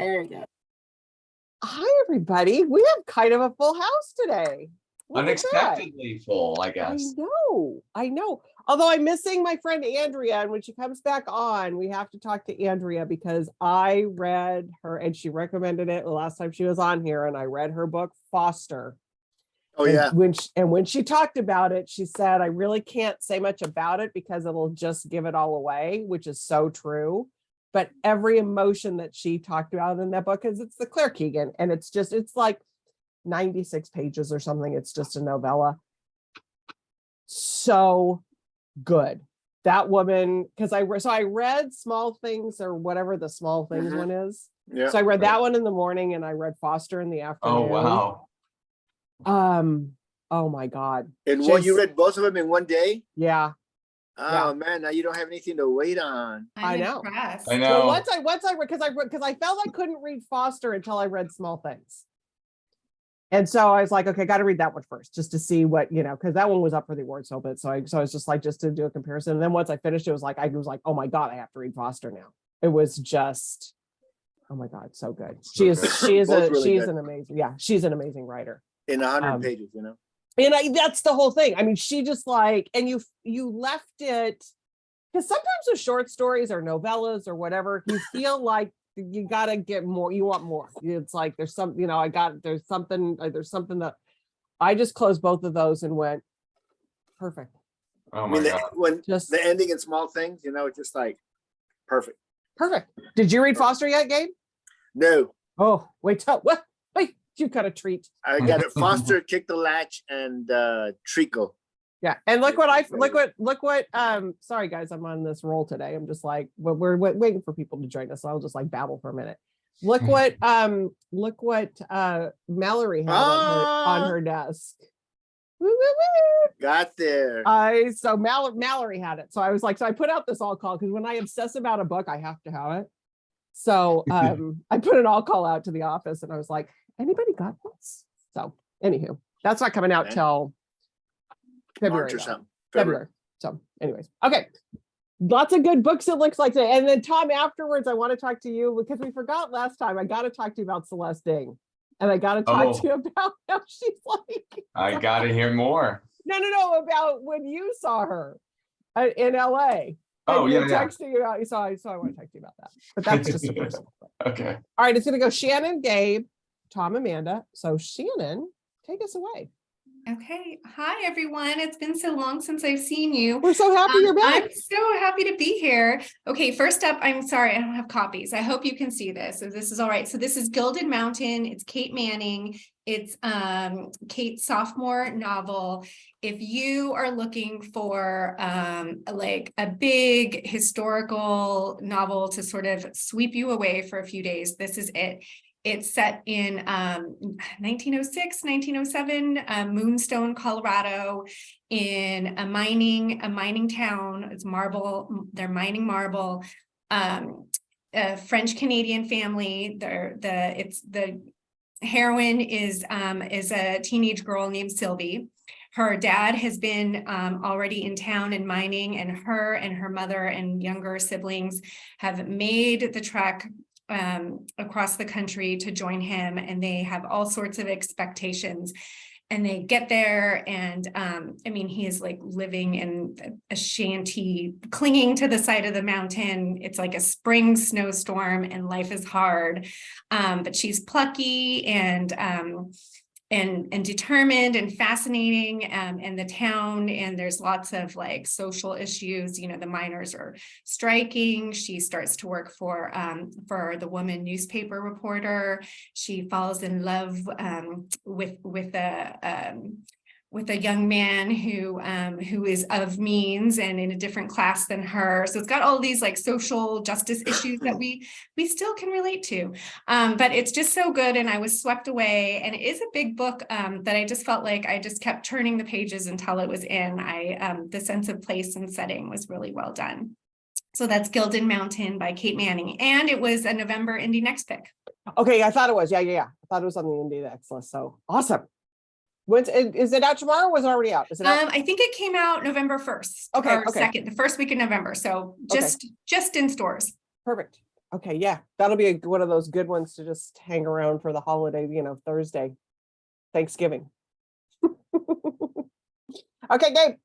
There you go. Hi, everybody. We have kind of a full house today. Look at that. Unexpectedly full, I I guess. know. Although I'm missing my friend Andrea, and when she comes back on, we have to talk to Andrea because I read her and she recommended it the last time she was on here, and I read her book Foster. Oh, And yeah. when she talked about it, she said, I really can't say much about it because it'll just give it all away, which is so true. But every emotion that she talked about in that book, is it's the Claire Keegan, and it's like 96 pages or something. It's just a novella. So good. That woman, because I read Small Things, or whatever the Small Things one is. Yeah. So I read that one in the morning, and I read Foster in the afternoon. Oh, wow. Oh my God. And what, you read both of them in one day? Yeah. Oh man, now you don't have anything to wait on. I know. Impressed. I know. Well, once I read, because I felt I couldn't read Foster until I read Small Things. And so I was like, okay, got to read that one first, just to see what, because that one was up for the awards so bit. So I was just like, just to do a comparison. And then once I finished, I was like, oh my God, I have to read Foster now. It was just, oh my God, so good. She is an amazing writer. In 100 pages, And that's the whole thing. I mean, she just and you left it, because sometimes with short stories or novellas or whatever, you feel like you got to get more, you want more. It's like, there's something that I just closed both of those and went, perfect. Oh my God. When the ending in Small Things, it's just like perfect. Did you read Foster yet, Gabe? No. Oh, wait, you got a treat. I got it. Foster, Kick the Latch, and Treacle. Yeah, and look what sorry guys, I'm on this roll today. I'm just like, well, we're waiting for people to join us, so I'll just like babble for a minute. Look what Mallory had on her desk. Woo, woo, woo. Got there. So Mallory had it. So I was like, so I put out this all call, because when I obsess about a book, I have to have it. So I put an all call out to the office, and I was like, anybody got this? So anywho, that's not coming out till February March or something. February. So anyways, okay. Lots of good books, it looks like today. And then Tom, afterwards, I want to talk to you, because we forgot last time. I got to talk to you about Celeste Ding. And I got to talk to you about how she's like. I got to hear more. No, about when you saw her in LA. Oh, yeah. Texting you about, so I want to talk to you about that. But that's just a personal thing. Okay. All right, it's going to go Shannon, Gabe, Tom, Amanda. So Shannon, take us away. Okay. Hi, everyone. It's been so long since I've seen you. We're so happy you're back. I'm so happy to be here. Okay, first up, I'm sorry, I don't have copies. I hope you can see this, if this is all right. So this is Gilded Mountain. It's Kate Manning. It's Kate's sophomore novel. If you are looking for like a big historical novel to sort of sweep you away for a few days, this is it. It's set in 1906, 1907, Moonstone, Colorado, in a mining town. It's marble. They're mining marble. A French-Canadian family. The heroine is a teenage girl named Sylvie. Her dad has been already in town and mining, and her mother and younger siblings have made the trek across the country to join him, and they have all sorts of expectations. And they get there, and I mean, he is like living in a shanty, clinging to the side of the mountain. It's like a spring snowstorm, and life is hard. But she's plucky and determined and fascinating, and the town, and there's lots of like social issues. The miners are striking. She starts to work for the woman newspaper reporter. She falls in love with a young man who is of means and in a different class than her. So it's got all these like social justice issues that we still can relate to. But it's just so good, and I was swept away. And it is a big book that I just felt like I just kept turning the pages until it was in. The sense of place and setting was really well done. So that's Gilded Mountain by Kate Manning, and it was a November Indie Next pick. Okay, I thought it was. Yeah. I thought it was on the Indie Next list. So awesome. Is it out tomorrow, or was it already out? Is it out? I think it came out November 1st. Okay. 2nd, the first week of November. So just in stores. Perfect. Okay, yeah, that'll be one of those good ones to just hang around for the holiday, Thursday, Thanksgiving. Okay, Gabe.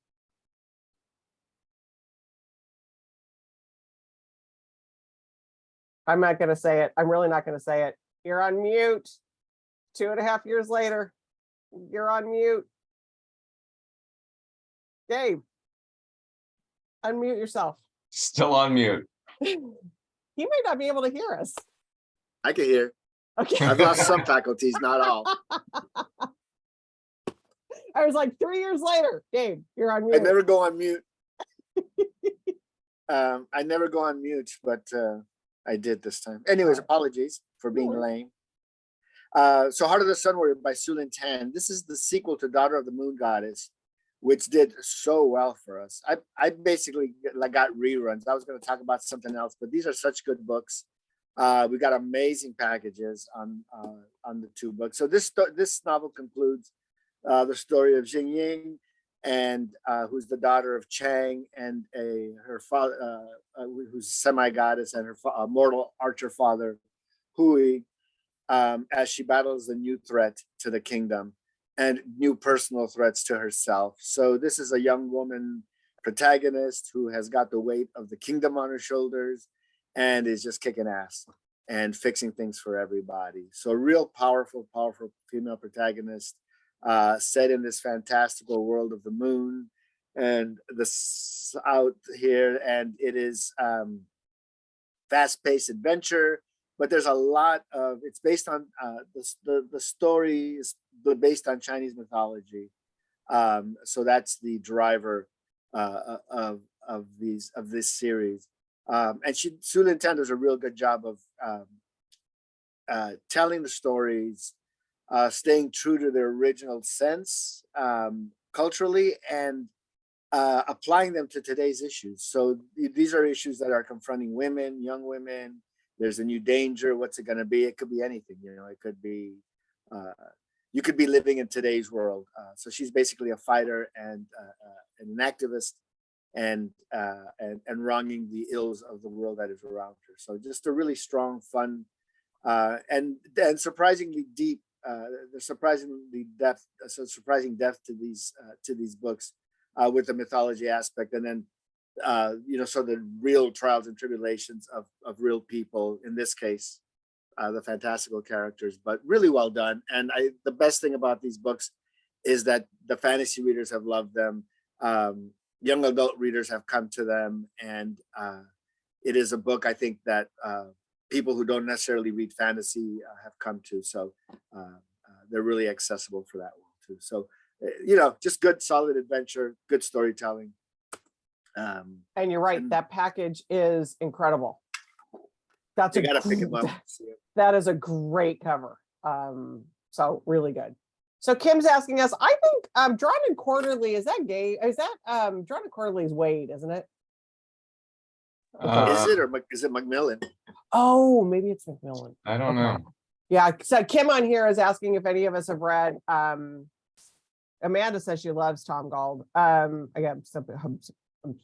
I'm not gonna say it. I'm really not gonna say it. You're on mute. 2.5 years later, you're on mute. Gabe, unmute yourself. Still on mute. He may not be able to hear us. I can hear. Okay. I've lost some faculties, not all. I was like 3 years later, Gabe, you're on I mute. never go on mute. I never go on mute, but I did this time. Anyways, apologies for being No lame. So Heart of the Sun Warrior by Sulin Tan. This is the sequel to Daughter of the Moon Goddess, which did so well for us. I basically got reruns. I was going to talk about something else, but these are such good books. We got amazing packages on the two books. So this novel concludes the story of Jing Ying, and who's the daughter of Chang, and her father, who's semi-goddess, and her mortal archer father, Hui, as she battles the new threat to the kingdom and new personal threats to herself. So this is a young woman protagonist who has got the weight of the kingdom on her shoulders and is just kicking ass and fixing things for everybody. So real powerful female protagonist, set in this fantastical world of the moon and this out here. And it is fast-paced adventure, but there's a lot of, it's based on the story is based on Chinese mythology. So that's the driver of this series. And Sulin Tan does a real good job of telling the stories, staying true to their original sense culturally, and applying them to today's issues. So these are issues that are confronting women, young women. There's a new danger. What's it going to be? It could be anything. It could be, you could be living in today's world. So she's basically a fighter and an activist, and wronging the ills of the world that is around her. So just a really strong, fun, and surprisingly deep. There's surprising depth to these books with the mythology aspect, and then so the real trials and tribulations of real people. In this case, the fantastical characters, but really well done. And the best thing about these books is that the fantasy readers have loved them. Young adult readers have come to them, and it is a book I think that people who don't necessarily read fantasy have come to. So they're really accessible for that one too. So just good, solid adventure, good storytelling. And you're right, that package is incredible. You gotta pick them up. That is a great cover. So really good. So Kim's asking us, I think Drawn and Quarterly, is that gay? Is that Drawn and Quarterly is Wade, isn't it? Is it, or is it Macmillan? Oh, maybe it's Macmillan. I don't know. Yeah, so Kim on here is asking if any of us have read, Amanda says she loves Tom Gauld. Again, I'm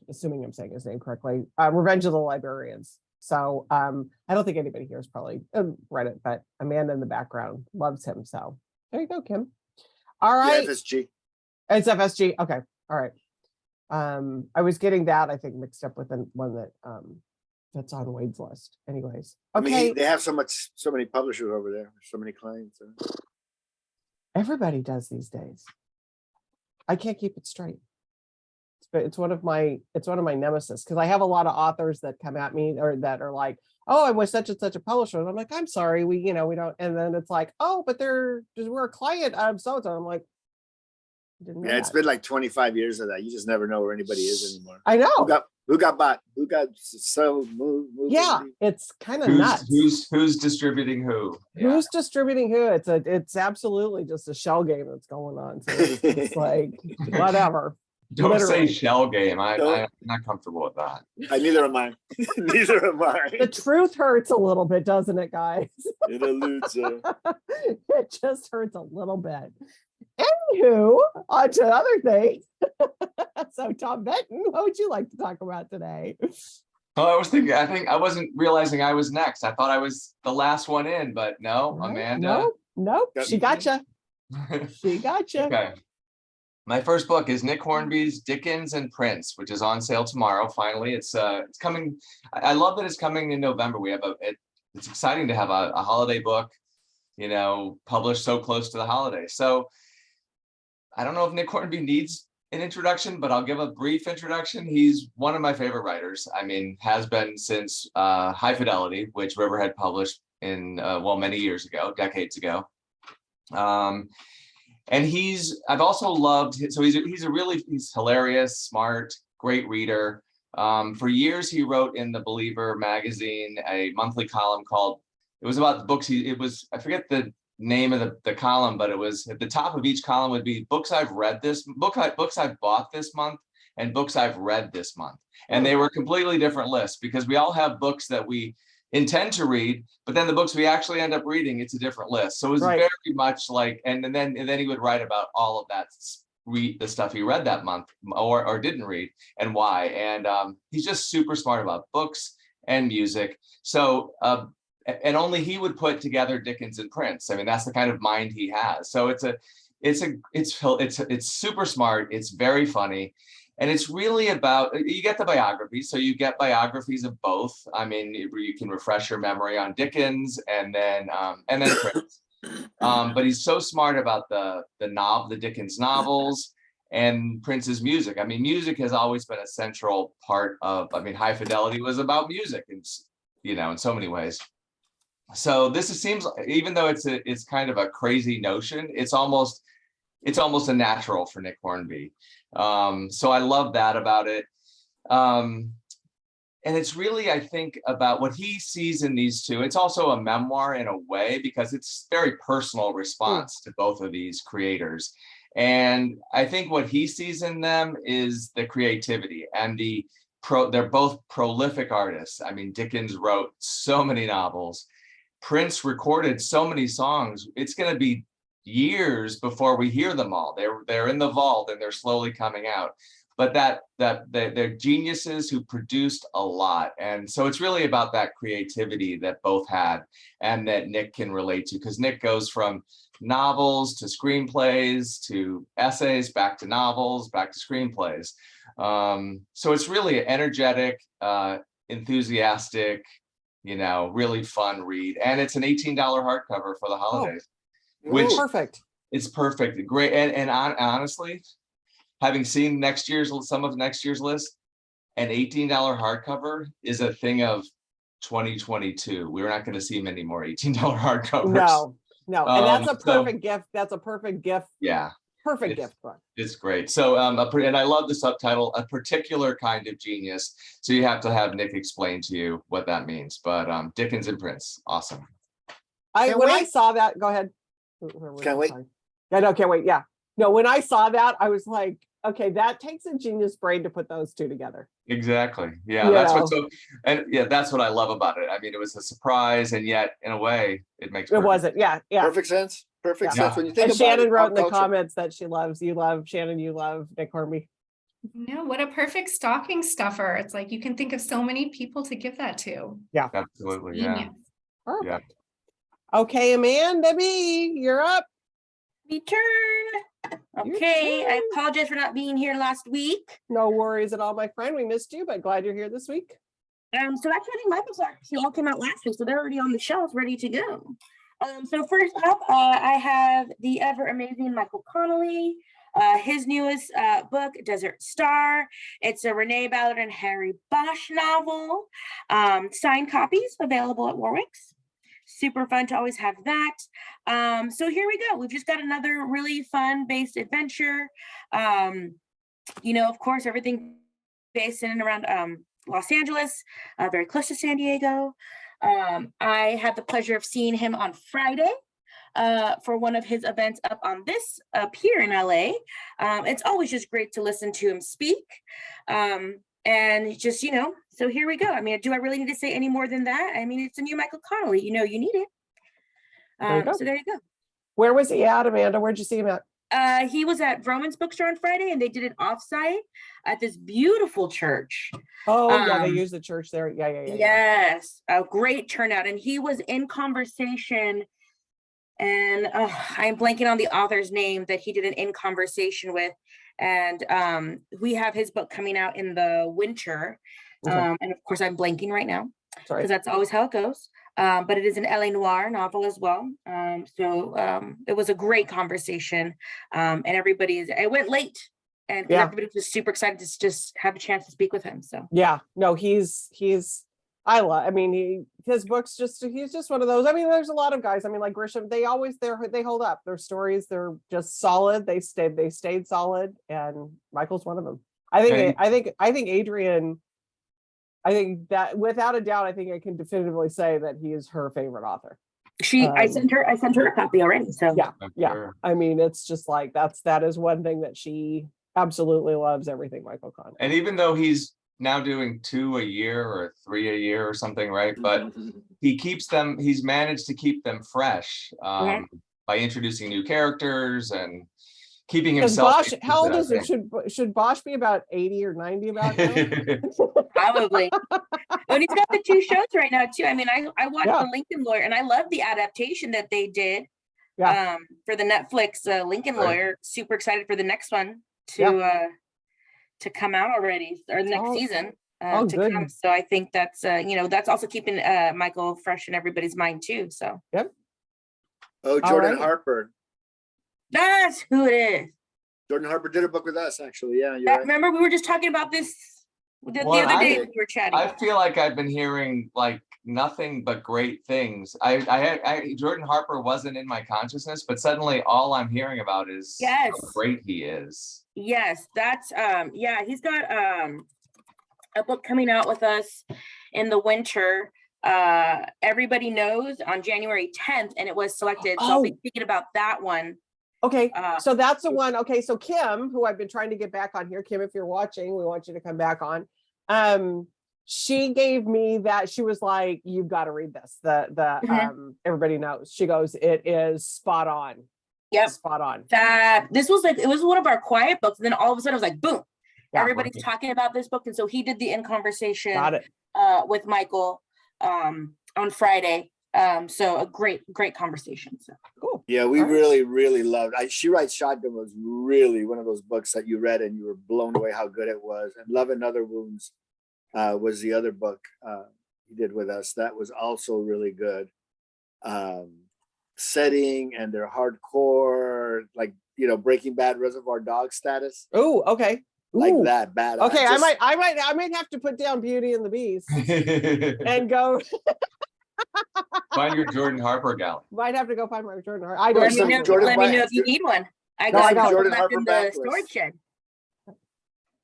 assuming I'm saying his name correctly. Revenge of the Librarians. So I don't think anybody here has probably read it, but Amanda in the background loves him. So there you go, Kim. All right. Yeah, FSG. It's FSG. Okay. All right. I was getting that, I think, mixed up with the one that that's on Wade's list. Anyways. Okay. I mean, they have so many publishers over there, so many clients. Everybody does these days. I can't keep it straight. It's one of my nemesis, because I have a lot of authors that come at me or that are like, oh, I'm with such and such a publisher, and I'm like, I'm sorry, we don't, and then it's like, oh, but we're a client of so and so. I'm like, didn't know Yeah, it's that. been like 25 years of that. You just never know where anybody is anymore. I know. Who got bought? Who got so moved? Yeah, it's kind of nuts. Who's distributing who? Yeah. Who's distributing who? It's absolutely just a shell game that's going on. So it's like whatever. Don't Literally. say shell game. I'm Don't. not comfortable with that. Neither am I. Neither am I. The truth hurts a little bit, doesn't it, guys? It eludes her. It just hurts a little bit. Anywho, on to other things. So Tom Benton, what would you like to talk about today? Oh, I was thinking, I think I wasn't realizing I was next. I thought I was the last one in, but no, Right? Amanda. Nope, Yep. she gotcha. She gotcha. Okay. My first book is Nick Hornby's Dickens and Prince, which is on sale tomorrow. Finally, it's coming. I love that it's coming in November. We have it's exciting to have a holiday book, published so close to the holidays. So I don't know if Nick Hornby needs an introduction, but I'll give a brief introduction. He's one of my favorite writers. I mean, has been since High Fidelity, which Riverhead published in many years ago, decades ago. And I've also loved, so he's hilarious, smart, great reader. For years, he wrote in The Believer magazine a monthly column it was about the books. I forget the name of the column, but it was at the top of each column would be books I've read books I've bought this month and books I've read this month. And they were completely different lists because we all have books that we intend to read, but then the books we actually end up reading, it's a different list. So it was Right. very much like, and then he would write about all of that, the stuff he read that month or didn't read and why. And he's just super smart about books and music. So and only he would put together Dickens and Prince. I mean, that's the kind of mind he has. So it's super smart. It's very funny. And it's really about, you get the biography. So you get biographies of both. I mean, you can refresh your memory on Dickens and then Prince. But he's so smart about the Dickens novels and Prince's music. I mean, music has always been a central part of, High Fidelity was about music and, in so many ways. So seems, even though it's kind of a crazy notion, it's almost a natural for Nick Hornby. So I love that about it. And it's really, I think, about what he sees in these two. It's also a memoir in a way, because it's very personal response to both of these creators. And I think what he sees in them is the creativity and they're both prolific artists. I mean, Dickens wrote so many novels. Prince recorded so many songs. It's going to be years before we hear them all. They're in the vault and they're slowly coming out. But they're geniuses who produced a lot. And so it's really about that creativity that both had and that Nick can relate to, because Nick goes from novels to screenplays to essays, back to novels, back to screenplays. So it's really an energetic, enthusiastic, really fun read. And it's an $18 hardcover for the holidays. Which Perfect. It's perfect. Great. And honestly, having seen some of next year's list, an $18 hardcover is a thing of 2022. We're not going to see many more $18 hardcovers. No. And that's a perfect gift. That's a perfect gift. Yeah. Perfect gift book. It's great. So, and I love the subtitle, A Particular Kind of Genius. So you have to have Nick explain to you what that means. But Dickens and Prince, awesome. I saw that, go ahead. Can't wait. Yeah, no, can't wait. Yeah. No, when I saw that, I was like, okay, that takes a genius brain to put those two together. Exactly. Yeah, that's what I love about it. I mean, it was a surprise, and yet in a way, it makes It wasn't. Yeah. Perfect sense. Perfect Yeah. sense. When you think And about Shannon it, wrote pop in the culture. comments that you love Shannon, you love Nick Hornby. No, what a perfect stocking stuffer. It's like you can think of so many people to give that to. Absolutely. Yeah. Genius. Perfect. Okay, Amanda B, you're up. Return. Your Okay, I turn. apologize for not being here last week. No worries at all, my friend. We missed you, but glad you're here this week. So actually, I think my books actually all came out last week, so they're already on the shelf, ready to go. So first up, I have the ever amazing Michael Connelly. His newest book, Desert Star. It's a Renee Ballard and Harry Bosch novel. Signed copies available at Warwick's. Super fun to always have that. So here we go. We've just got another really fun based adventure. Of course, everything based in and around Los Angeles, very close to San Diego. I had the pleasure of seeing him on Friday for one of his events up here in LA. It's always just great to listen to him speak. And just, so here we go. I mean, do I really need to say any more than that? I mean, it's a new Michael Connelly, you need it. There you go. So there you go. Where was he at, Amanda? Where'd you see him at? He was at Vroman's Bookstore on Friday, and they did it offsite at this beautiful church. Oh, yeah, they Um, use the church there. Yeah. Yes, a great turnout, and he was in conversation, and I'm blanking on the author's name that he did an in conversation with, and we have his book coming out in the winter, Okay. and of course I'm blanking right now Sorry. because that's always how it goes. But it is an LA Noir novel as well. It was a great conversation, and it went late, and 'cause Yeah. everybody was super excited to just have a chance to speak with him. So Yeah, no, he's I mean, his books he's just one of those. I mean, there's a lot of guys. I mean, like Grisham, they hold up. Their stories, they're just solid. They stayed solid, and Michael's one of them. I think Adrian, I think that without a doubt, I think I can definitively say that he is her favorite author. I sent her a copy already. So Yeah. I'm Yeah. sure. I mean, it's just like that is one thing that she absolutely loves, everything Michael Connelly. And even though he's now doing 2 a year or 3 a year or something, right? But he's managed to keep them fresh by introducing new characters and keeping Because himself. Bosch, how old is interested, it? Should Bosch be about 80 or 90 about I now? think. probably. And he's got the 2 shows right now too. I mean, I watched Yeah. The Lincoln Lawyer, and I love the adaptation that they did Yeah. for the Netflix Lincoln Right. Lawyer. Super excited for the next one to come out already, or the next Oh, season oh, to good. come. So I think that's that's also keeping Michael fresh in everybody's mind too. So Oh, Jordan right. Harper. that's who it is. Jordan Harper did a book with us, actually. Yeah, you're right. Remember, we were just talking about this the Well, other day I- when we were chatting. I feel like I've been hearing like nothing but great things. Jordan Harper wasn't in my consciousness, but suddenly all I'm hearing about is Yes. how great he is. Yes, that's he's got a book coming out with us in the winter. Everybody Knows on January 10th, and it was selected. So I'll be Oh. thinking about that one. Okay, Uh, so that's the one. Okay, so Kim, who I've been trying to get back on here, Kim, if you're watching, we want you to come back on. She gave me that. She was like, "You've got to read this." Everybody Knows. She goes, "It is spot on." Yep. Spot on. This was it was one of our quiet books, and then all of a sudden it was like boom, Yeah. everybody's talking about this book, and so he did the in conversation Got it. with Michael on Friday. So a great conversation. So Cool. Yeah, we All right. really, really loved. She Writes Shotgun was really one of those books that you read and you were blown away how good it was. And Love and Other Wounds was the other book he did with us. That was also really good. Setting, and they're hardcore, like Breaking Bad, Reservoir Dog status, Oh, okay. like Ooh. that. Bad. Okay, I might have to put down Beauty and the Beast and go. Find your Jordan Harper gal. Might have to go find my Jordan Harper. I Or don't some know. Jordan let me know Bryant. if you need one. I No, I got a couple Jordan left Harper in the backlist. storage shed.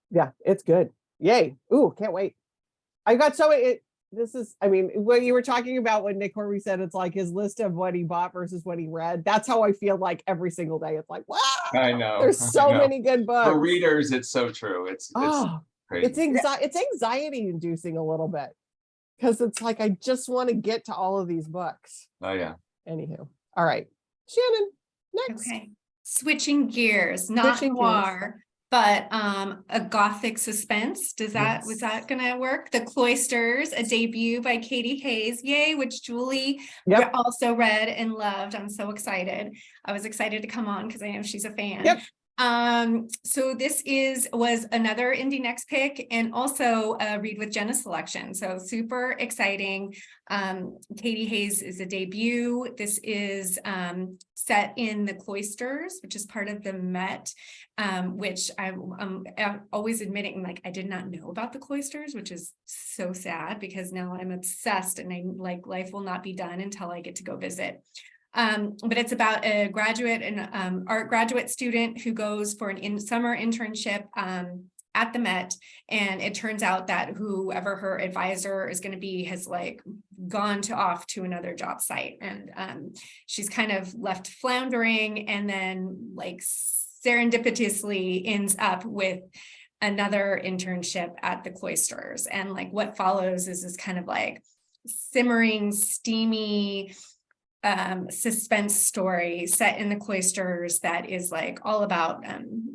Yeah, it's good. Yay. Ooh, can't wait. I got this is, I mean, what you were talking about when Nick Horby said it's like his list of what he bought versus what he read. That's how I feel like every single day. It's like, wow, I know. there's I so know. many good books. For readers, it's so true. It's Oh, crazy. it's anxiety inducing a little bit because it's like, I just want to get to all of these books. Oh yeah. Anywho. All right. Shannon, next. Okay, switching gears, not Switching gears. noir, but a gothic suspense. Was Yes. that gonna work? The Cloisters, a debut by Katie Hayes, yay, which Julie Yep. also read and loved. I'm so excited. I was excited to come on because I know she's a fan. Yep. So this was another Indie Next pick and also a Read with Jenna selection. So super exciting. Katie Hayes is a debut. This is set in the Cloisters, which is part of the Met, which I'm always admitting, like, I did not know about the Cloisters, which is so sad because now I'm obsessed and I like life will not be done until I get to go visit. But it's about a graduate and art graduate student who goes for an summer internship at the Met, and it turns out that whoever her advisor is going to be has like gone off to another job site, and she's kind of left floundering, and then like serendipitously ends up with another internship at the Cloisters, and like what follows is this kind of like simmering, steamy suspense story set in the cloisters that is like all about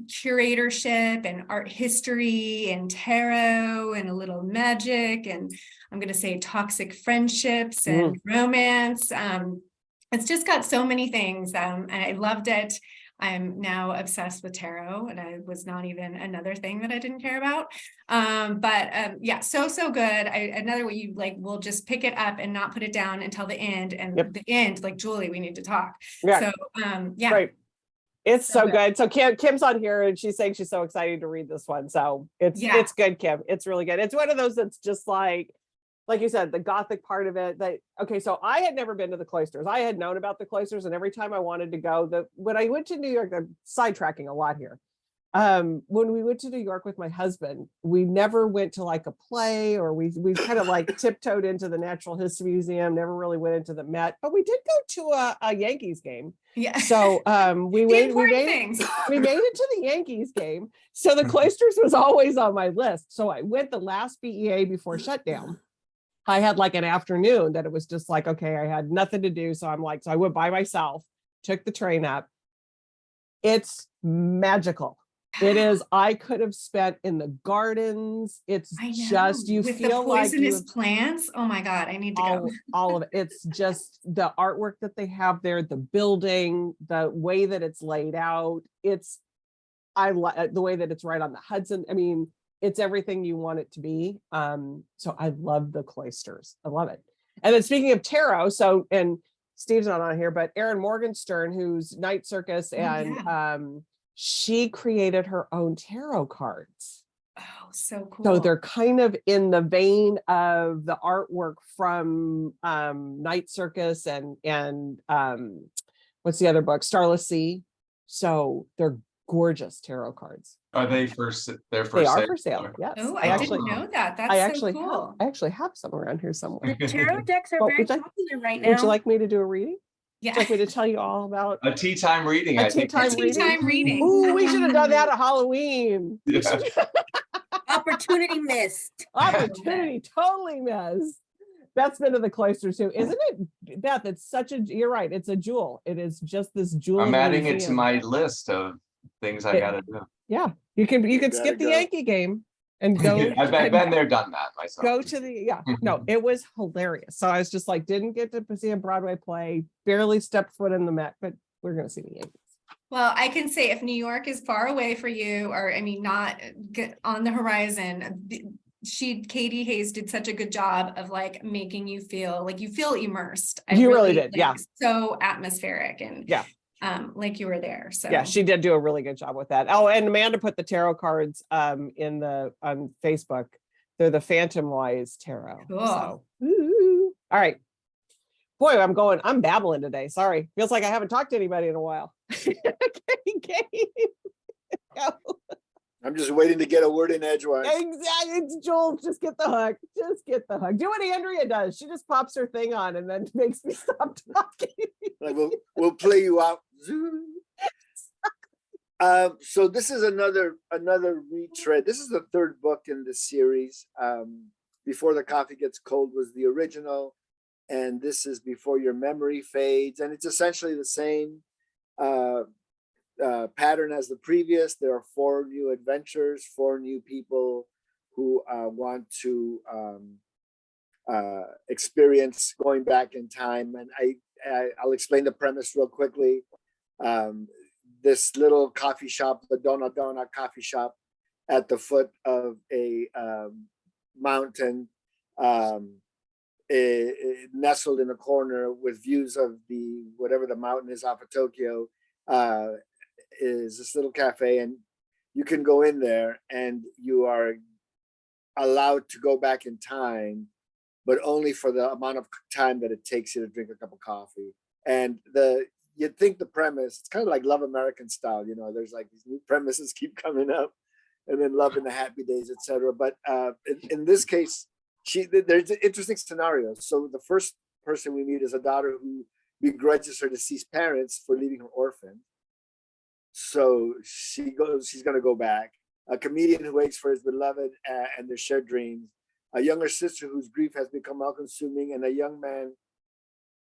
curatorship and art history and tarot and a little magic and I'm going to say toxic friendships and romance. It's just got so many things and I loved it. I'm now obsessed with tarot and I was not even another thing that I didn't care about. Yeah, so good. Another way you like, we'll just pick it up and not put it down until the end and the end, like Julie, we need to talk. Yeah. So, yeah. Right. It's So so good. So Kim's on here and she's saying she's so excited to read this one. So it's good, Kim. It's really good. It's one of those that's just like you said, the Gothic part of it okay, so I had never been to the cloisters. I had known about the cloisters and every time I wanted to go, when I went to New York, I'm sidetracking a lot here. When we went to New York with my husband, we never went to like a play or we kind of like tiptoed into the Natural History Museum, never really went into the Met, but we did go to a Yankees game. Yeah. So we made it to the Yankees game. So the cloisters was always on my list. So I went the last BEA before shutdown. I had like an afternoon that it was just like, okay, I had nothing to do. So I'm like, so I went by myself, took the train up. It's magical. It is. I could have spent in the gardens. It's just, you with feel the like poisonous plants. Oh my God, I need to go. all of it. It's just the artwork that they have there, the building, the way that it's laid out. I like the way that it's right on the Hudson. I mean, it's everything you want it to be. So I love the cloisters. I love it. And then speaking of tarot, and Steve's not on here, but Erin Morgenstern, who's Night Circus, and she created her own tarot cards. Oh, so cool. So they're kind of in the vein of the artwork from Night Circus and what's the other book? Starless Sea. So they're gorgeous tarot cards. Are they they're for They sale? are for sale. Yes. Oh, I didn't know that. That's so cool. I actually have some around here somewhere. The tarot decks are Well, very would you- popular right now. Would you like me to do a reading? Yeah. Would you like me to tell you all about A tea time reading. A I think. tea time Tea time reading. Ooh, we should have done that at Halloween. Yeah. Opportunity missed. Opportunity totally missed. Beth's been to the cloisters too, isn't it? Beth, it's you're right. It's a jewel. It is just this jewel. I'm adding it to museum. my list of things I gotta do. Yeah, you can skip the go. Yankee game and go. I've been there, done that myself. Go to no, it was hilarious. So I was just like, didn't get to see a Broadway play, barely stepped foot in the Met, but we're gonna see the Yankees. Well, I can say if New York is far away for you, or I mean, not on the horizon, Katie Hayes did such a good job of like making you feel like you feel immersed. You really did, like, yeah. So atmospheric and like you were there. So yeah, she did do a really good job with that. Oh, and Amanda put the tarot cards on Facebook. They're the Phantom Wise Tarot. Cool. So, ooh. All right. Boy, I'm babbling today. Sorry. Feels like I haven't talked to anybody in a while. Okay. Go. I'm just waiting to get a word in edgewise. Exactly. It's Joel. Just get the hook. Just get the hook. Do what Andrea does. She just pops her thing on and then makes me stop talking. Like we'll play you out. So this is another retread. This is the third book in the series. Before the Coffee Gets Cold was the original, and this is Before Your Memory Fades, and it's essentially the same pattern as the previous. There are 4 new adventures, 4 new people who want to experience going back in time, and I'll explain the premise real quickly. This little coffee shop, the Donna coffee shop at the foot of a mountain, nestled in a corner with views of whatever the mountain is off of Tokyo, is this little cafe, and you can go in there and you are allowed to go back in time, but only for the amount of time that it takes you to drink a cup of coffee. And you'd think the premise, it's kind of like Love American Style, there's like these new premises keep coming up, and then Love in the Happy Days, etc. But in this case, there's interesting scenarios. So the first person we meet is a daughter who begrudges her deceased parents for leaving her orphan. So she's going to go back. A comedian who waits for his beloved and their shared dreams. A younger sister whose grief has become all-consuming, and a young man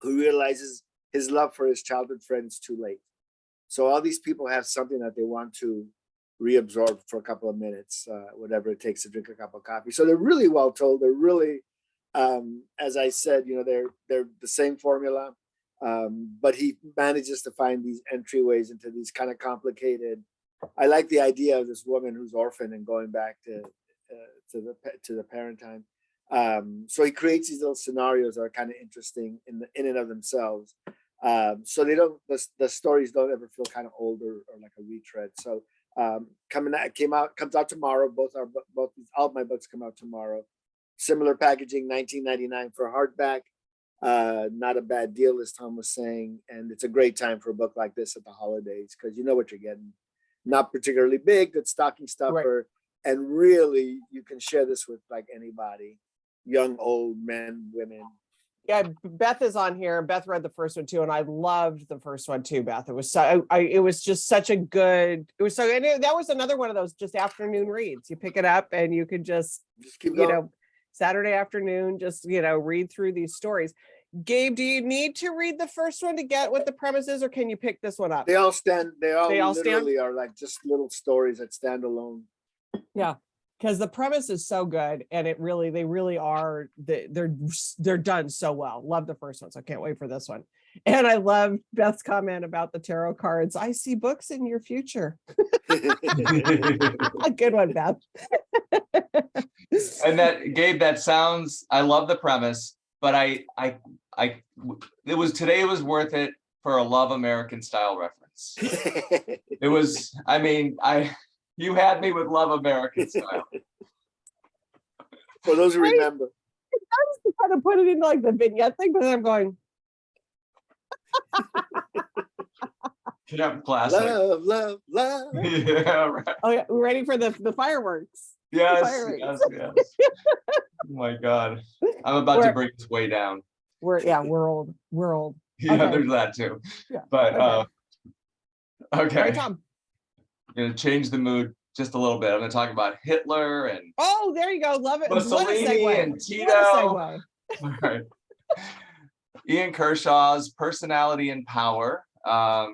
who realizes his love for his childhood friend is too late. So all these people have something that they want to reabsorb for a couple of minutes, whatever it takes to drink a cup of coffee. So they're really well told. They're really, as I said, they're the same formula, but he manages to find these entryways into these kind of complicated. I like the idea of this woman who's orphaned and going back to the parent time. So he creates these little scenarios that are kind of interesting in and of themselves. So they don't, the stories don't ever feel kind of old or like a retread. So comes out tomorrow. All of my books come out tomorrow. Similar packaging, $19.99 for hardback. Not a bad deal, as Tom was saying, and it's a great time for a book like this at the holidays because you know what you're getting. Not particularly big, good stocking stuffer, and really you can share this with like anybody, young, old, men, women. Yeah, Beth is on here. Beth read the first one too, and I loved the first one too, Beth. It was so, it was just such a good. It was so, and that was another one of those just afternoon reads. You pick it up and you can just keep going. Saturday afternoon, just read through these stories. Gabe, do you need to read the first one to get what the premise is, or can you pick this one up? They all literally stand? are like just little stories that stand alone. Yeah, because the premise is so good, and they really are. They're done so well. Love the first one, so I can't wait for this one. And I love Beth's comment about the tarot cards. I see books in your future. A good one, Beth. And that, Gabe, I love the premise, but today was worth it for a Love American Style reference. It was, you had me with Love American Style. For those who remember. I was trying to put it in like the vignette thing, but then I'm going. Yeah, classic. Love. Yeah, right. Oh yeah, we're ready for the fireworks. Yes. Fireworks. Oh my God. I'm about to bring this way down. We're old. Yeah, Okay. there's that too. Yeah. But okay. Right, Tom. I'm gonna change the mood just a little bit. I'm gonna talk about Hitler and Oh, there you go. Love it. Mussolini What a segue. and Tito. What a segue. All right. Ian Kershaw's Personality and Power,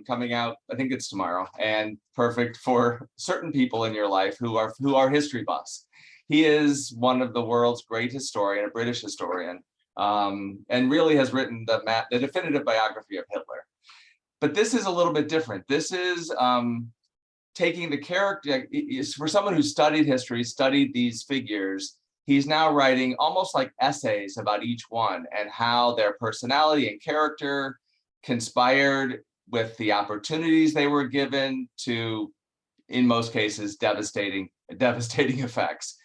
coming out, I think it's tomorrow, and perfect for certain people in your life who are history buffs. He is one of the world's great historian, a British historian, and really has written the definitive biography of Hitler. But this is a little bit different. This is taking the character, for someone who studied history, studied these figures, he's now writing almost like essays about each one and how their personality and character conspired with the opportunities they were given to, in most cases, devastating effects.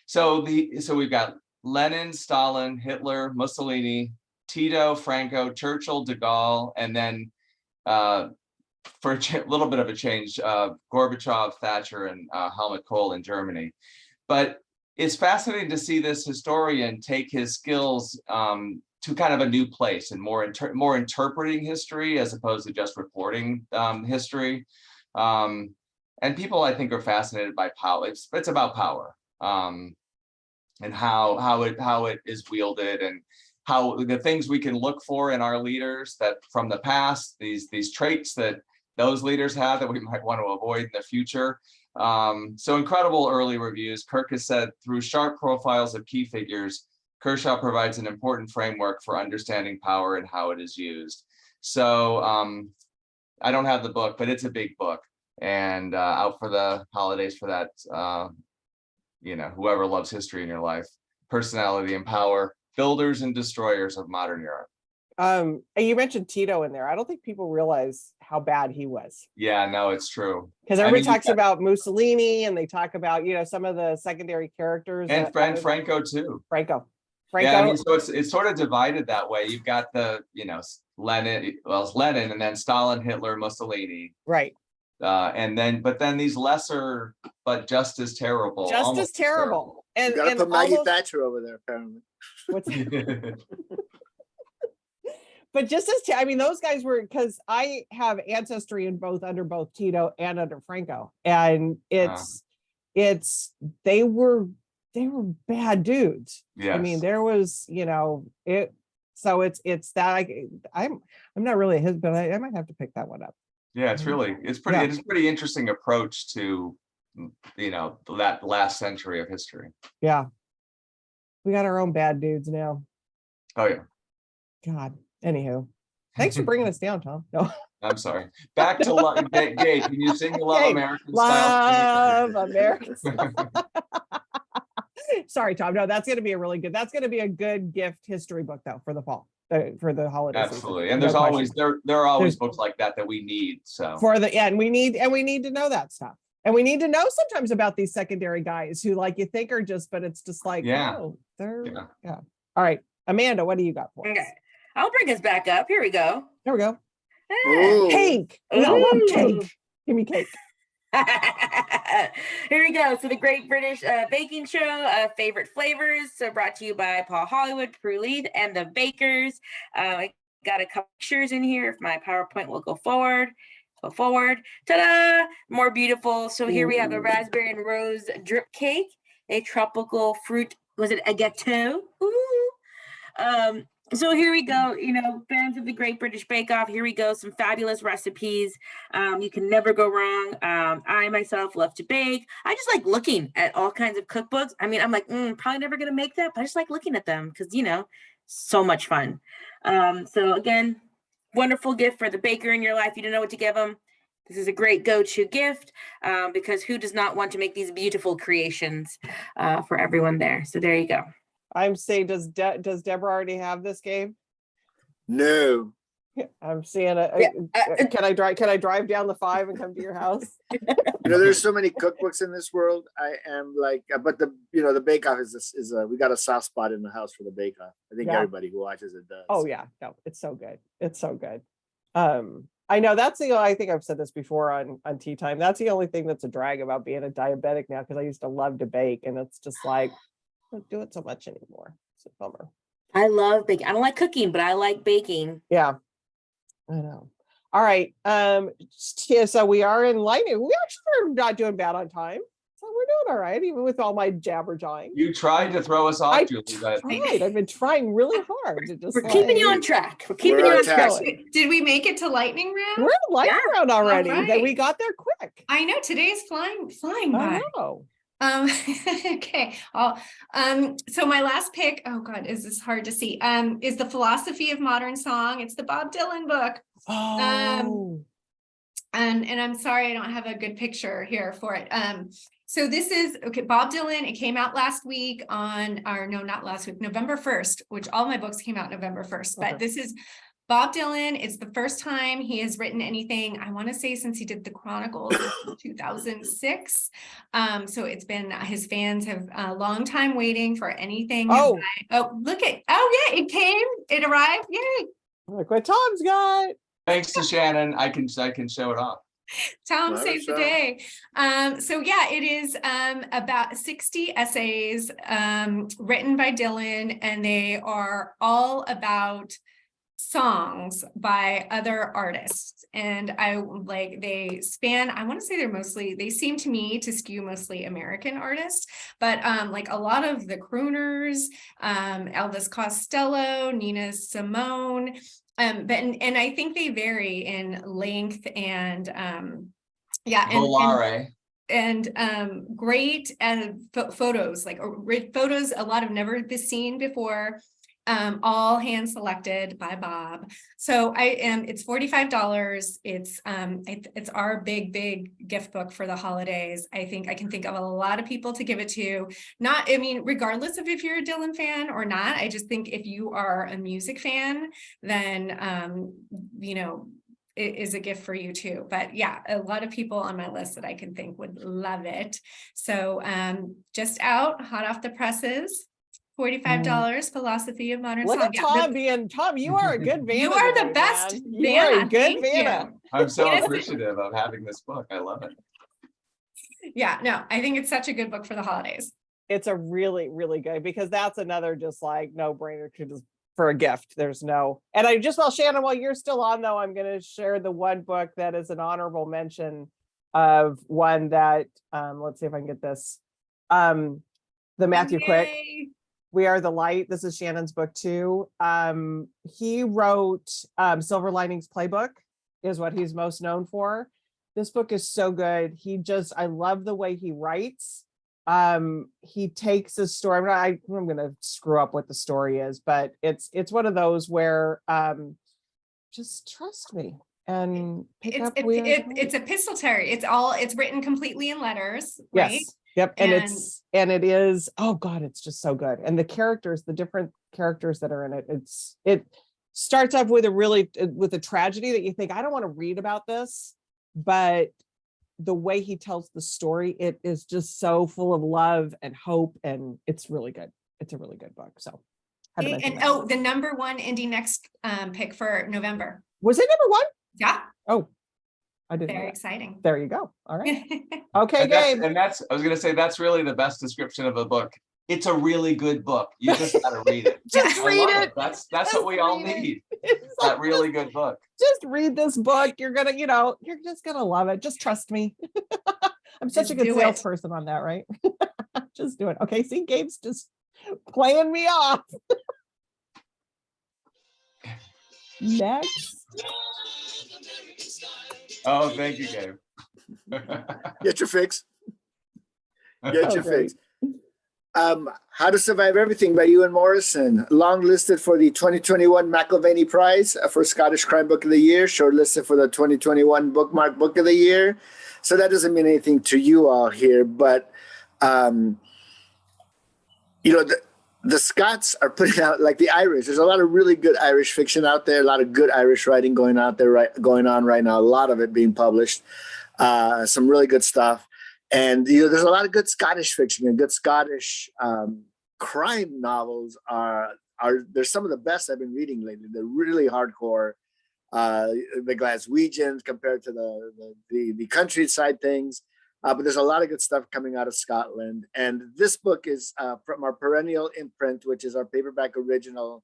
So we've got Lenin, Stalin, Hitler, Mussolini, Tito, Franco, Churchill, de Gaulle, and then for a little bit of a change, Gorbachev, Thatcher, and Helmut Kohl in Germany. But it's fascinating to see this historian take his skills to kind of a new place and more interpreting history as opposed to just reporting history. And people, I think, are fascinated by power. It's about power and how it is wielded, and how the things we can look for in our leaders that from the past, these traits that those leaders have that we might want to avoid in the future. So incredible early reviews. Kirk has said, through sharp profiles of key figures, Kershaw provides an important framework for understanding power and how it is used. So I don't have the book, but it's a big book, and out for the holidays for that, whoever loves history in your life. Personality and Power, Builders and Destroyers of Modern Europe. You mentioned Tito in there. I don't think people realize how bad he was. Yeah, no, it's true. Because everybody talks about Mussolini, and they talk about, some of the secondary characters. And Franco too. Franco. Yeah, I mean, so it's sort of divided that way. You've got the, Lenin, it's Lenin, and then Stalin, Hitler, Mussolini. Right. But then these lesser, but just as terrible. Just as terrible. And you gotta put Maggie Thatcher over there, apparently. What's But just as those guys were, because I have ancestry under both Tito and under Franco, and they were bad dudes. Yes. I mean, there was, So it's that I'm not really his, but I might have to pick that one up. Yeah, it's Mhm. it's Yeah. pretty interesting approach to, that last century of history. Yeah. We got our own bad dudes now. Oh, yeah. God. Anywho, thanks for bringing us down, Tom. No. I'm sorry. Back to Gabe, can you sing the Love Gabe, American style? Love American Sorry, Tom. No, that's going to be that's going to be a good gift history book though for the fall, for the holiday season. Absolutely. And No there's always, question. there are always There's- books like that we need, so. For the, yeah, and we need to know that stuff. And we need to know sometimes about these secondary guys who like you think are just, but it's just like, Yeah. oh, they're, Yeah. yeah. All right. Amanda, what do you got for us? Okay. I'll bring us back up. Here we go. There we go. Ooh. Cake. We all love Ooh. cake. Give me cake. Here we go. So the Great British Baking Show, favorite flavors. So brought to you by Paul Hollywood, Prue Leith, and the Bakers. I got a couple pictures in here. If my PowerPoint will go forward. Go forward. Ta-da! More beautiful. So here we have a Ooh. raspberry and rose drip cake, a tropical fruit. Was it a gâteau? Ooh. So here we go, fans of the Great British Bake Off, here we go, some fabulous recipes. You can never go wrong. I myself love to bake. I just like looking at all kinds of cookbooks. I mean, I'm like, probably never gonna make that, but I just like looking at them because, so much fun. So again, wonderful gift for the baker in your life. You don't know what to give them. This is a great go-to gift because who does not want to make these beautiful creations for everyone there? So there you go. I'm saying, does Deborah already have this game? No. I'm seeing can I drive down the 5 and come to your house? There's so many cookbooks in this world. I am like, but the Bake Off is we got a soft spot in the house for the Bake Off. I think Yeah. everybody who watches it does. Oh yeah, no, it's so good. It's so good. I know I think I've said this before on Tea Time. That's the only thing that's a drag about being a diabetic now, because I used to love to bake, and it's just like, I don't do it so much anymore. It's a bummer. I love baking. I don't like cooking, but I like baking. Yeah, I know. All right. Yeah, so we are in lightning. We actually are not doing bad on time. So we're doing all right, even with all my jabber jawing. You tried to throw us off, I Julie, but tried. I've been trying really hard to just We're keeping you like- on track. We're keeping We're you on on track. task. Did we make it to lightning round? We're in lightning round already. All That we right. got there quick. I know today's flying I by. know. Okay. So my last pick, oh God, is this hard to see? Is The Philosophy of Modern Song. It's the Bob Dylan book. Oh. And I'm sorry, I don't have a good picture here for it. So this is, okay, Bob Dylan, it came out last week not last week, November 1st, which all my books came out November 1st, but Okay. this is Bob Dylan. It's the first time he has written anything, I want to say, since he did the Chronicles in 2006. So it's been, his fans have a long time waiting for anything. Oh. It arrived, yay. Look what Tom's got. thanks to Shannon, I can show it off. Tom Not saves the sure. day. So yeah, it is about 60 essays written by Dylan, and they are all about songs by other artists. And they span, I want to say they seem to me to skew mostly American artists, but like a lot of the crooners, Elvis Costello, Nina Simone, and I think they vary in length and Volare. and great photos, photos, a lot of never been seen before, all hand selected by Bob. So it's $45. It's our big gift book for the holidays. I think I can think of a lot of people to give it to. Regardless of if you're a Dylan fan or not, I just think if you are a music fan, then it is a gift for you too. But yeah, a lot of people on my list that I can think would love it. So just out, hot off the presses, $45, Philosophy of Modern Look Song. at Yeah, Tom, you are a good Vanna. you are the today, best man. You are a Vanna. good Thank you. Vanna. I'm so It is- appreciative of having this book. I love it. Yeah, no, I think it's such a good book for the holidays. It's a really, really good, because that's another just like no brainer for a gift. There's no, and Shannon, while you're still on though, I'm going to share the one book that is an honorable mention of one that, let's see if I can get this. The Matthew Quick. Yay. We Are the Light. This is Shannon's book too. He wrote Silver Linings Playbook is what he's most known for. This book is so good. I love the way he writes. He takes a story. I'm gonna screw up what the story is, but it's one of those where just trust me and pick up where It's epistolary. It's written completely in letters, right? yes. Yep. And And- it is, oh God, it's just so good. And the characters, the different characters that are in it, it starts off with a tragedy that you think, I don't want to read about this, but the way he tells the story, it is just so full of love and hope, and it's really good. It's a really good book. So had to mention And that. the number one indie next pick for November. Was it number one? Yeah, Oh, I didn't know very that. exciting. There you go. All right. Okay, And that's, Gabe. and that's, I was gonna say, that's really the best description of a book. It's a really good book. You just gotta read it. Just I read love it. That's Just what we all read it. need. It's That like, really good book. just read this book. You're gonna, you're just gonna love it. Just trust me. I'm such Just a good do it. salesperson on that, right? Just do it. Okay, see, Gabe's just playing me off. Next. Oh, thank you, Gabe. Get your fix. Get Oh, your great. fix. How to Survive Everything by Ewan Morrison, long listed for the 2021 McIlvany Prize for Scottish Crime Book of the Year, shortlisted for the 2021 Bookmark Book of the Year. So that doesn't mean anything to you all here, but the Scots are putting out, like the Irish. There's a lot of really good Irish fiction out there, a lot of good Irish writing going on right now, a lot of it being published, some really good stuff. And there's a lot of good Scottish fiction and good Scottish crime novels they're some of the best I've been reading lately. They're really hardcore. The Glaswegians compared to the countryside things. But there's a lot of good stuff coming out of Scotland. And this book is from our Perennial imprint, which is our paperback original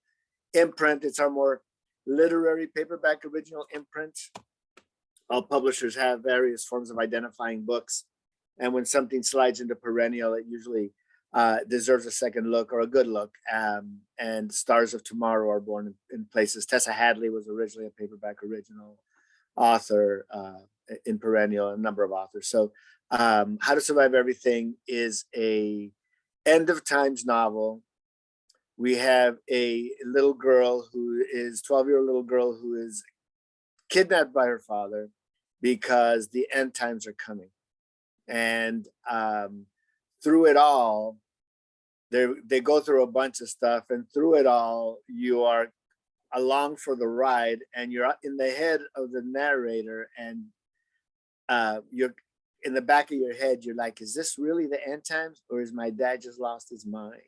imprint. It's our more literary paperback original imprint. All publishers have various forms of identifying books. And when something slides into Perennial, it usually deserves a second look or a good look. And Stars of Tomorrow are born in places. Tessa Hadley was originally a paperback original author in Perennial, a number of authors. So How to Survive Everything is a end of times novel. We have a little girl who is 12-year-old little girl who is kidnapped by her father because the end times are coming. And through it all, they go through a bunch of stuff, and through it all, you are along for the ride, and you're in the head of the narrator, and you're in the back of your head, you're like, is this really the end times, or is my dad just lost his mind?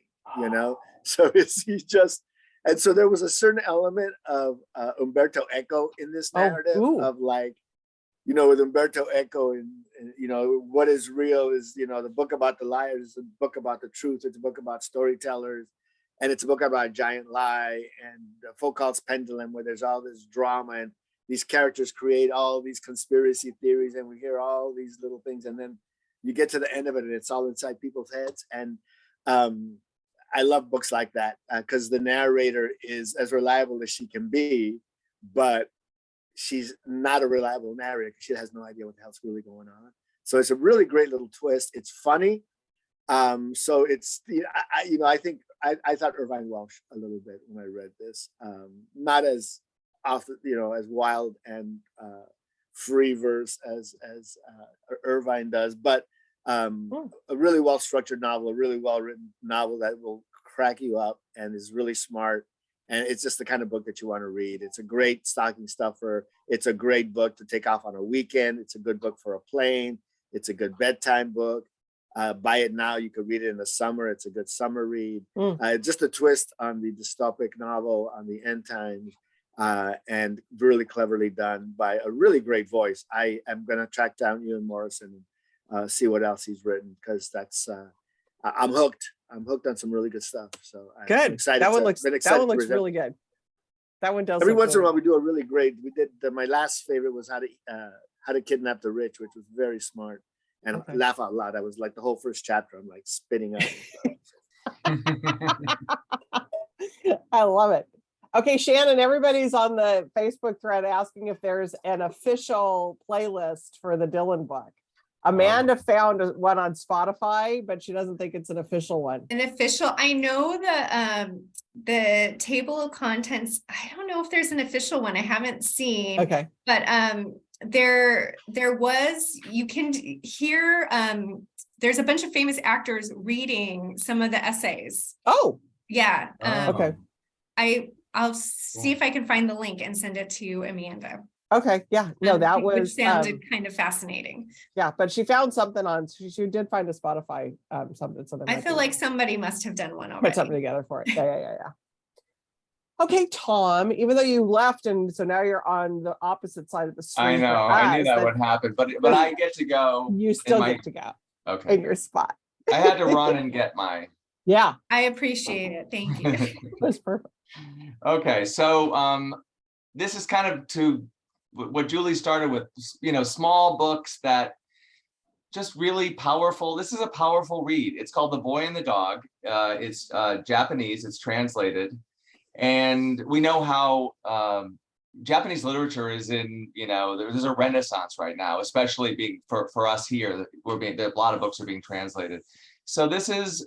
So and so there was a certain element of Umberto Eco in this narrative of like, with Umberto Eco and what is real is, the book about the liars, the book about the truth, it's a book about storytellers, and it's a book about a giant lie and Foucault's pendulum, where there's all this drama and these characters create all these conspiracy theories, and we hear all these little things, and then you get to the end of it and it's all inside people's heads. And I love books like that because the narrator is as reliable as she can be, but she's not a reliable narrator because she has no idea what the hell's really going on. So it's a really great little twist. It's funny. So it's, I think I thought Irvine Welsh a little bit when I read this. Not as often, as wild and free verse as Irvine does, but a really well structured novel, a really well written novel that will crack you up and is really smart. And it's just the kind of book that you want to read. It's a great stocking stuffer. It's a great book to take off on a weekend. It's a good book for a plane. It's a good bedtime book. Buy it now. You could read it in the summer. It's a good summer read. Just a twist on the dystopic novel on the end times, and really cleverly done by a really great voice. I am going to track down Ewan Morrison and see what else he's written, because that's I'm hooked. I'm hooked on some really good stuff. So Good. I'm excited. That one looks present. really good. That one does. Every look once in a really while, we do a really great. We did my last favorite was How to Kidnap the Rich, which was very smart and Okay. laugh out loud. I was like the whole first chapter. I'm like spitting up. I love it. Okay, Shannon, everybody's on the Facebook thread asking if there's an official playlist for the Dylan book. Amanda found one on Spotify, but she doesn't think it's an official one. An official, I know the table of contents, I don't know if there's an official one. I haven't seen. Okay. But there was, you can hear, there's a bunch of famous actors reading some of the essays. Oh, Yeah. okay. I'll see if I can find the link and send it to Amanda. Okay. Yeah. No, that Which was sounded kind of fascinating. yeah, but she found something on she did find a Spotify something. So there I might feel be like somebody must have done one put something already. together for it. Yeah. Okay, Tom, even though you left and so now you're on the opposite side of the street. I know, for I knew us, that would happen, but I get to go. you still my- get to go Okay, in your spot. I had to run and get my. Yeah, I appreciate it. Thank you. that's perfect. Okay, so this is kind of to what Julie started with, small books that just really powerful. This is a powerful read. It's called The Boy and the Dog. It's Japanese, it's translated. And we know how Japanese literature is in, there's a renaissance right now, especially being for us here, a lot of books are being translated. So this is,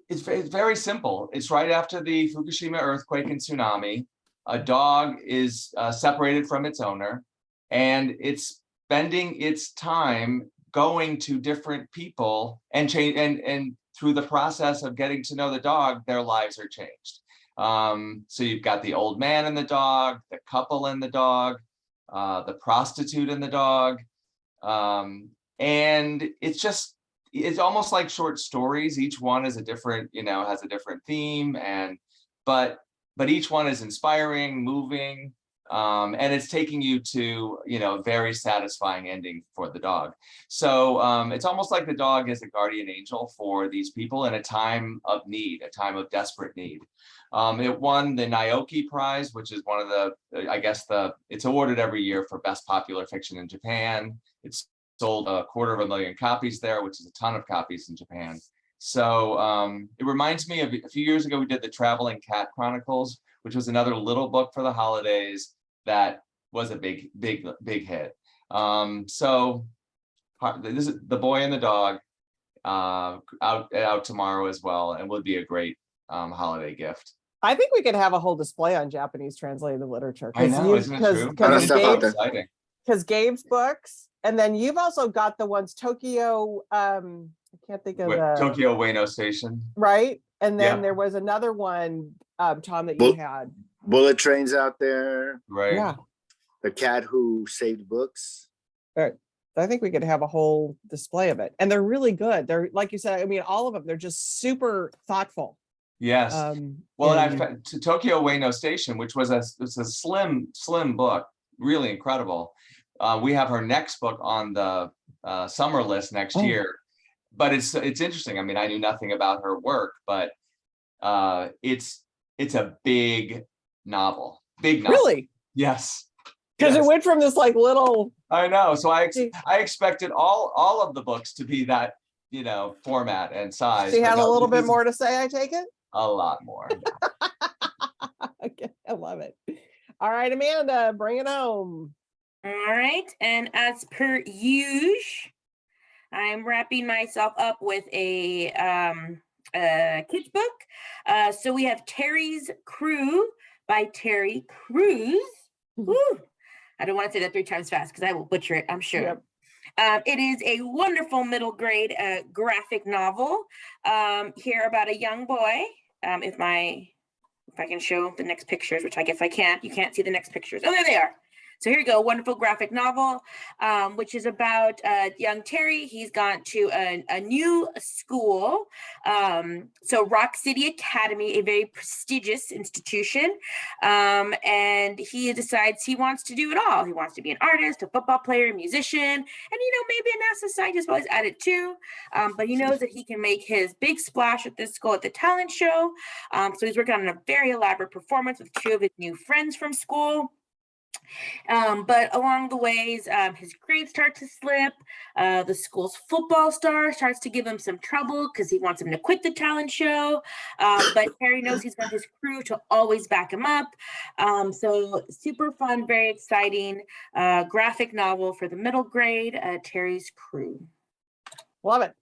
it's very simple. It's right after the Fukushima earthquake and tsunami. A dog is separated from its owner, and it's spending its time going to different people and through the process of getting to know the dog, their lives are changed. So you've got the old man and the dog, the couple and the dog, the prostitute and the dog, and it's almost like short stories. Each one is a different, has a different theme, but each one is inspiring, moving, and it's taking you to, a very satisfying ending for the dog. So it's almost like the dog is a guardian angel for these people in a time of need, a time of desperate need. It won the Naoki Prize, which is one of it's awarded every year for best popular fiction in Japan. It's sold 250,000 copies there, which is a ton of copies in Japan. So it reminds me of a few years ago, we did the Traveling Cat Chronicles, which was another little book for the holidays that was a big hit. So this is The Boy and the Dog, out tomorrow as well, and would be a great holiday gift. I think we could have a whole display on Japanese translated literature. I know, isn't it true? Lot of stuff out there. Exciting. Because Gabe's books, and then you've also got the ones Tokyo, I can't think of the Tokyo Ueno Station. right. And then Yeah. there was another one, Tom, that you had. Bullet Trains out there. Right. Yeah. The Cat Who Saved Books. I think we could have a whole display of it. And they're really good. They're, like you said, I mean, all of them, they're just super thoughtful. Yes. Well, and and- I've to Tokyo Ueno Station, which was a slim book, really incredible. We have her next book on the summer list next Oh. year, but it's interesting. I mean, I knew nothing about her work, but it's a big novel. Really? Yes. Because Yes. it went from this like little, I know. So I expected all of the books to be that, format and size. she but had a no, little this bit is more to say, I take it. A lot more. Okay, I love it. All right, Amanda, bring it home. All right, and as per usual, I'm wrapping myself up with a kids book. So we have Terry's Crew by Terry Crews. Woo! I don't want to say that 3 times fast because I will butcher it, I'm sure. Yep. It is a wonderful middle grade graphic novel here about a young boy. If I can show the next pictures, which I guess I can't. You can't see the next pictures. Oh, there they are. So here you go, wonderful graphic novel, which is about young Terry. He's gone to a new school. So Rock City Academy, a very prestigious institution. And he decides he wants to do it all. He wants to be an artist, a football player, a musician, and, maybe a NASA scientist while he's at it too. But he knows that he can make his big splash at this school at the talent show. So he's working on a very elaborate performance with 2 of his new friends from school. But along the ways, his grades start to slip. The school's football star starts to give him some trouble because he wants him to quit the talent show. But Terry knows he's got his crew to always back him up. So super fun, very exciting graphic novel for the middle grade, Terry's Crew. Love it.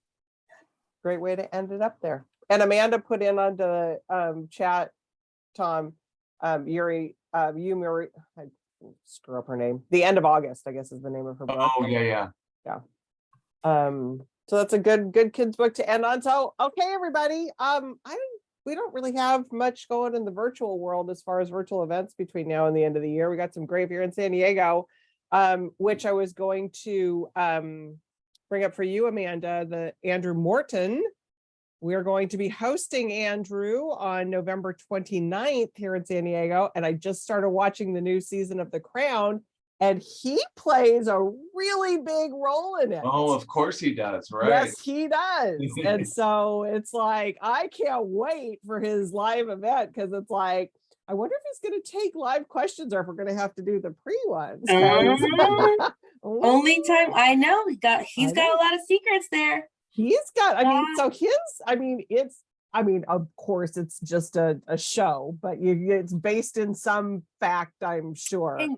Great way to end it up there. And Amanda put in on the chat, Tom, Yuri, I screw up her name. The End of August, I guess, is the name of her book. Oh, yeah. So that's a good kids book to end on. So okay, everybody. We don't really have much going in the virtual world as far as virtual events between now and the end of the year. We got some great here in San Diego, which I was going to bring up for you, Amanda, the Andrew Morton. We're going to be hosting Andrew on November 29th here in San Diego. And I just started watching the new season of The Crown, and he plays a really big role in it. Oh, of course he does, right? Yes, he does. And so it's like, I can't wait for his live event, because it's like, I wonder if he's going to take live questions or if we're going to have to do the pre ones. Only time I know he's got a lot of secrets there. He's got, of course it's just a show, but it's based in some fact, I'm sure. And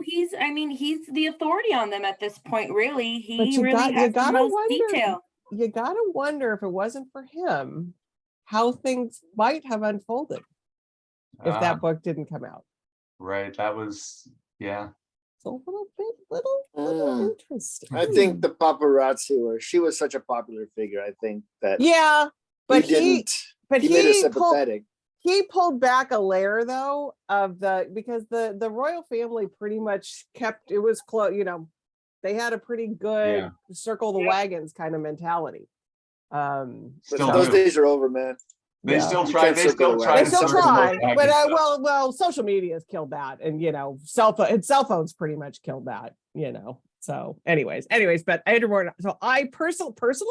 he's the authority on them at this point, really. He But really has the most detail. You gotta wonder if it wasn't for him, how things might have unfolded if that book didn't come out. Right. That was, yeah. It's a little interesting. I think the paparazzi she was such a popular figure. I think that but he made her sympathetic. He pulled back a layer though because the royal family pretty much kept, it was close, they had a pretty good circle the wagons kind of mentality. But those days are over, man. They still try. They still try. But well, social media has killed that, and cell phones pretty much killed that. So, anyways, but Andrew Morton. So I personally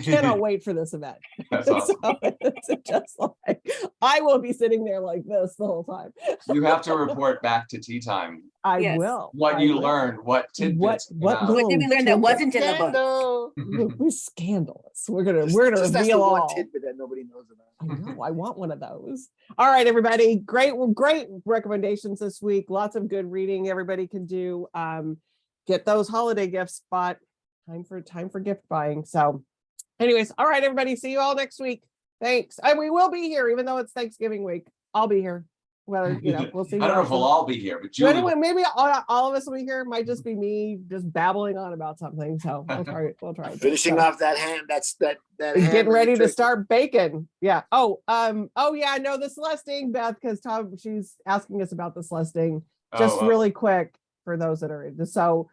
cannot wait for this event. That's awesome. So it's just like I will be sitting there like this the whole time. You have to report back to Tea Time. I will. What you learned, what tidbits. What did we learn that wasn't in the book? It was scandalous. We're gonna reveal all. One tidbit that nobody knows about. I know. I want one of those. All right, everybody. Great recommendations this week. Lots of good reading everybody can do. Get those holiday gifts bought. Time for gift buying. So, anyways, all right, everybody. See you all next week. Thanks. And we will be here, even though it's Thanksgiving week. I'll be here. Whether we'll see. I don't know if we'll all be here, but Julie. Anyway, maybe all of us will be here. It might just be me just babbling on about something. So we'll try. Finishing off that hand. That's that. Getting ready to start baking. Yeah. Oh yeah. No, the Celestine, Beth, because Tom, she's asking us about the Celestine. Just really quick for those that are in. So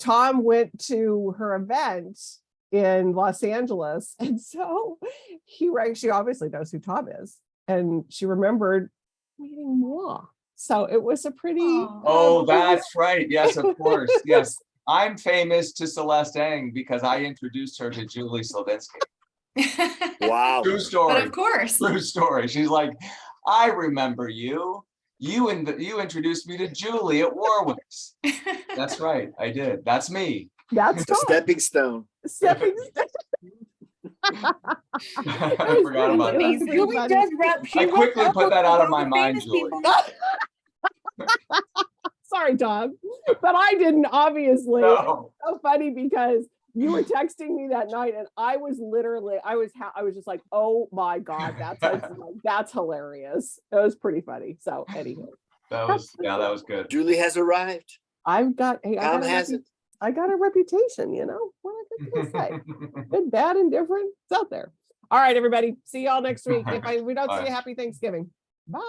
Tom went to her event in Los Angeles, and so she obviously knows who Tom is, and she remembered meeting moi. So it was a pretty. Oh, that's right. Yes, of course. Yes, I'm famous to Celeste Ng because I introduced her to Julie Slavinsky. Wow. True story. But of course. True story. She's like, I remember you. You introduced me to Julie at Warwick's. That's right. I did. That's me. That's a stepping stone. Stepping stone. I forgot about that. Julie does rap. I quickly put that out of my mind, Julie. Sorry, Tom, but I didn't, obviously. No. So funny because you were texting me that night, and I was just like, oh my God, that's hilarious. It was pretty funny. So anyway. That was good. Julie has arrived. Tom hasn't. I got a reputation, what I say. Good, bad, and different. It's out there. All right, everybody. See y'all next week. If we don't see you, happy Thanksgiving. Bye.